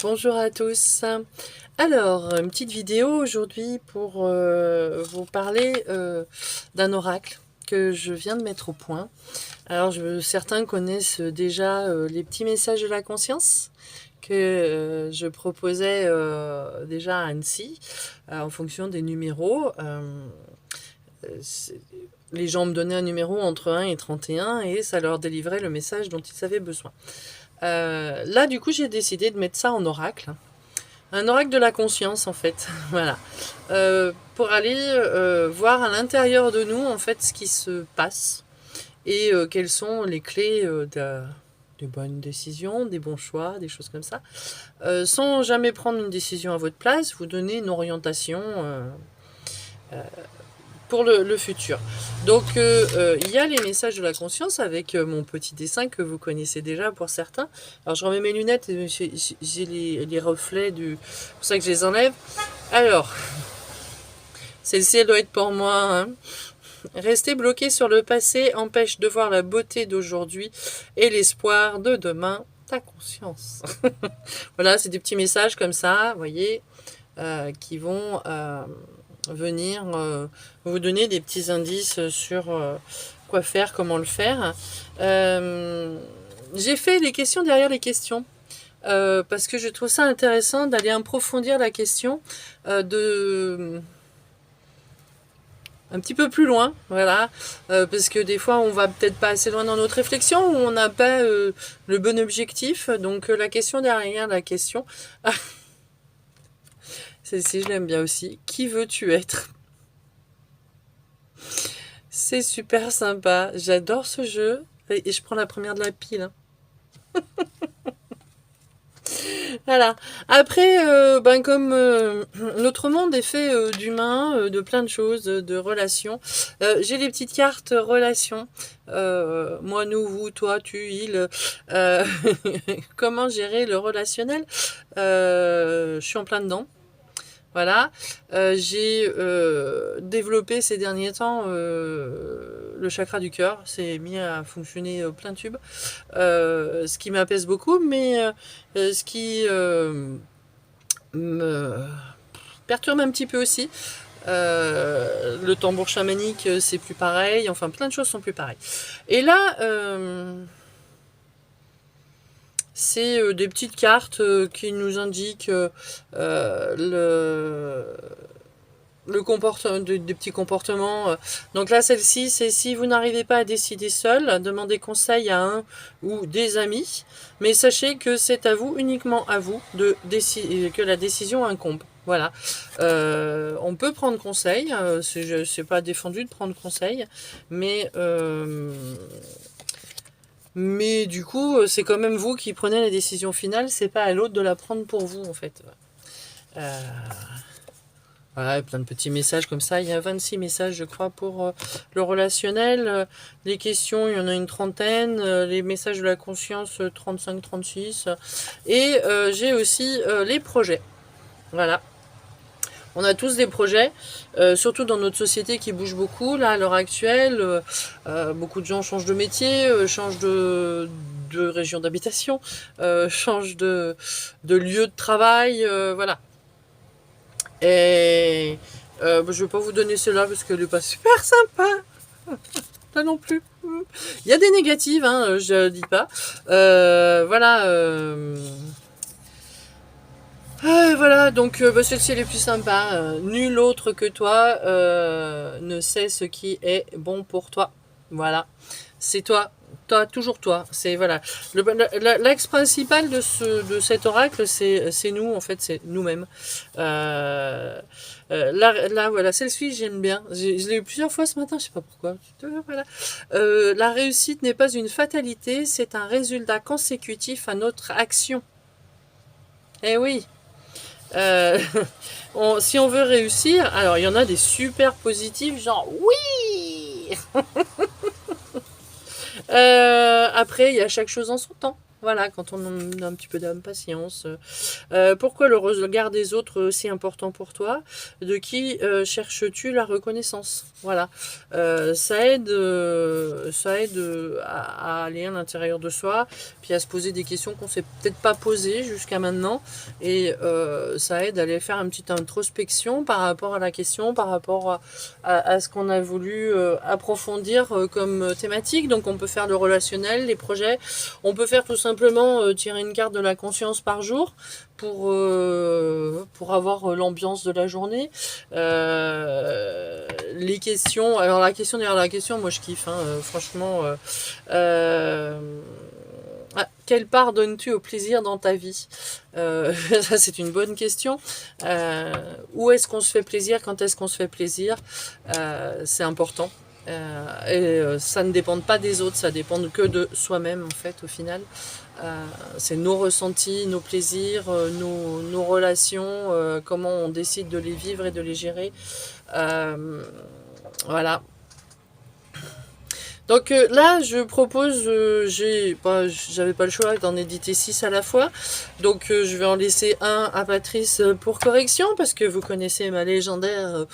Bonjour à tous. Alors, une petite vidéo aujourd'hui pour vous parler d'un oracle que je viens de mettre au point. Alors, certains connaissent déjà les petits messages de la conscience que je proposais déjà à Annecy en fonction des numéros. Les gens me donnaient un numéro entre 1 et 31 et ça leur délivrait le message dont ils avaient besoin. Là, du coup, j'ai décidé de mettre ça en oracle. Un oracle de la conscience, en fait. Voilà. Pour aller voir à l'intérieur de nous, en fait, ce qui se passe et quelles sont les clés des bonnes décisions, des bons choix, des choses comme ça. Sans jamais prendre une décision à votre place, vous donner une orientation pour le futur. Donc, il y a les messages de la conscience avec mon petit dessin que vous connaissez déjà pour certains. Alors, je remets mes lunettes et j'ai les reflets c'est pour ça que je les enlève. Alors, celle-ci, elle doit être pour moi. Hein. Rester bloqué sur le passé empêche de voir la beauté d'aujourd'hui et l'espoir de demain. Ta conscience. Voilà, c'est des petits messages comme ça, vous voyez, qui vont venir vous donner des petits indices sur quoi faire, comment le faire. J'ai fait les questions derrière les questions. Parce que je trouve ça intéressant d'aller approfondir la question un petit peu plus loin, voilà, parce que des fois on va peut-être pas assez loin dans notre réflexion ou on n'a pas le bon objectif. Donc la question derrière la question, celle-ci je l'aime bien aussi. Qui veux-tu être? C'est super sympa, j'adore ce jeu et je prends la première de la pile. Hein. Voilà. Après, comme notre monde est fait d'humains, de plein de choses, de relations, j'ai les petites cartes relations. Moi, nous, vous, toi, tu, il. Comment gérer le relationnel? Je suis en plein dedans. Voilà. J'ai développé ces derniers temps le chakra du cœur. C'est mis à fonctionner plein tube. Ce qui m'apaise beaucoup, mais ce qui me perturbe un petit peu aussi. Le tambour chamanique, c'est plus pareil. Enfin, plein de choses sont plus pareilles. Et là, c'est des petites cartes qui nous indiquent le comportement, des petits comportements. Donc là, celle-ci, c'est si vous n'arrivez pas à décider seul, demandez conseil à un ou des amis, mais sachez que c'est à vous, uniquement à vous, que la décision incombe. Voilà. On peut prendre conseil, c'est pas défendu de prendre conseil, mais du coup, c'est quand même vous qui prenez la décision finale, c'est pas à l'autre de la prendre pour vous, en fait. Voilà, plein de petits messages comme ça. Il y a 26 messages, je crois, pour le relationnel. Les questions, il y en a une trentaine. Les messages de la conscience, 35, 36. Et j'ai aussi les projets. Voilà. On a tous des projets, surtout dans notre société qui bouge beaucoup. Là, à l'heure actuelle, beaucoup de gens changent de métier, changent de région d'habitation, changent de lieu de travail. Voilà. Et je vais pas vous donner cela parce qu'elle est pas super sympa. Là non plus. Il y a des négatives, hein, je dis pas. Voilà. Voilà, donc celle-ci elle est plus sympa. Nul autre que toi ne sait ce qui est bon pour toi. Voilà. C'est toi. Toi, toujours toi. C'est voilà. L'axe principal de cet oracle, c'est nous en fait, c'est nous-mêmes. Là, voilà, celle-ci j'aime bien. Je l'ai eu plusieurs fois ce matin, je sais pas pourquoi. Voilà. La réussite n'est pas une fatalité, c'est un résultat consécutif à notre action. Eh oui. Euh, si on veut réussir, alors il y en a des super positifs, genre oui. Après, il y a chaque chose en son temps. Voilà, quand on a un petit peu d'impatience. Pourquoi le regard des autres est aussi important pour toi? De qui cherches-tu la reconnaissance? Voilà. Ça aide à aller à l'intérieur de soi, puis à se poser des questions qu'on s'est peut-être pas posées jusqu'à maintenant. Et ça aide à aller faire une petite introspection par rapport à la question, par rapport à ce qu'on a voulu approfondir comme thématique. Donc on peut faire le relationnel, les projets. On peut faire tout simplement tirer une carte de la conscience par jour pour avoir l'ambiance de la journée. Les questions, alors la question derrière la question, moi je kiffe, hein, franchement. Quelle part donnes-tu au plaisir dans ta vie? Ça c'est une bonne question. Où est-ce qu'on se fait plaisir? Quand est-ce qu'on se fait plaisir? C'est important. Ça ne dépend pas des autres, ça dépend que de soi-même en fait au final. C'est nos ressentis, nos plaisirs, nos relations, comment on décide de les vivre et de les gérer. Voilà. Donc là, je propose, j'avais pas le choix d'en éditer 6 à la fois. Donc je vais en laisser un à Patrice pour correction, parce que vous connaissez ma légendaire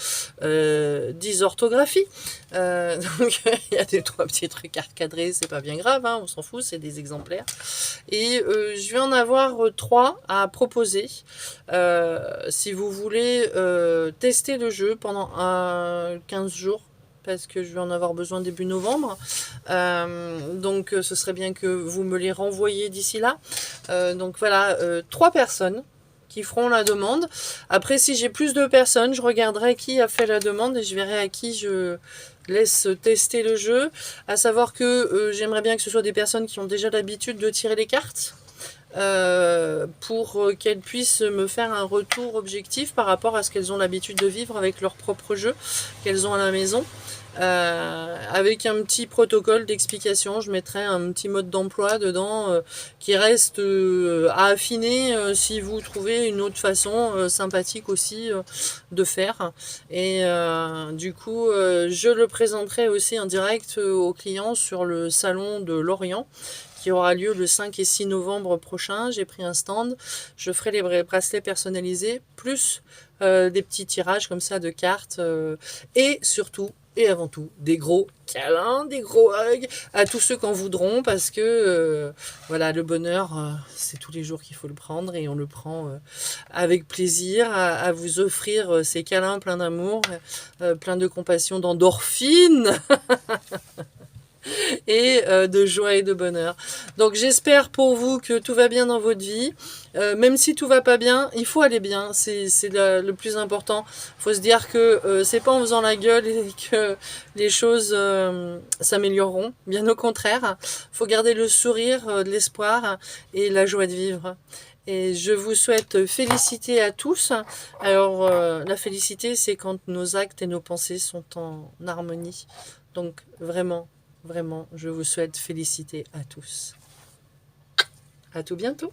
dysorthographie. Donc il y a 3 petits trucs à recadrer, c'est pas bien grave, hein, on s'en fout, c'est des exemplaires. Et je vais en avoir 3 à proposer. Si vous voulez tester le jeu pendant 15 jours, parce que je vais en avoir besoin début novembre. Donc ce serait bien que vous me les renvoyiez d'ici là. Donc voilà, 3 personnes qui feront la demande. Après, si j'ai plus de personnes, je regarderai qui a fait la demande et je verrai à qui je laisse tester le jeu. À savoir que j'aimerais bien que ce soit des personnes qui ont déjà l'habitude de tirer les cartes. Pour qu'elles puissent me faire un retour objectif par rapport à ce qu'elles ont l'habitude de vivre avec leur propre jeu qu'elles ont à la maison. Avec un petit protocole d'explication, je mettrai un petit mode d'emploi dedans qui reste à affiner si vous trouvez une autre façon sympathique aussi de faire. Et du coup, je le présenterai aussi en direct aux clients sur le salon de Lorient, qui aura lieu le 5 et 6 novembre prochain. J'ai pris un stand, je ferai les bracelets personnalisés, plus des petits tirages comme ça de cartes, et surtout, et avant tout, des gros câlins, des gros hugs à tous ceux qui en voudront, parce que voilà, le bonheur, c'est tous les jours qu'il faut le prendre, et on le prend avec plaisir à vous offrir ces câlins pleins d'amour, pleins de compassion, d'endorphines et de joie et de bonheur. Donc j'espère pour vous que tout va bien dans votre vie. Même si tout va pas bien, il faut aller bien, c'est le plus important. Il faut se dire que c'est pas en faisant la gueule et que les choses s'amélioreront. Bien au contraire, il faut garder le sourire, de l'espoir et la joie de vivre. Et je vous souhaite félicité à tous. Alors la félicité, c'est quand nos actes et nos pensées sont en harmonie. Donc vraiment, vraiment, je vous souhaite félicité à tous. À tout bientôt.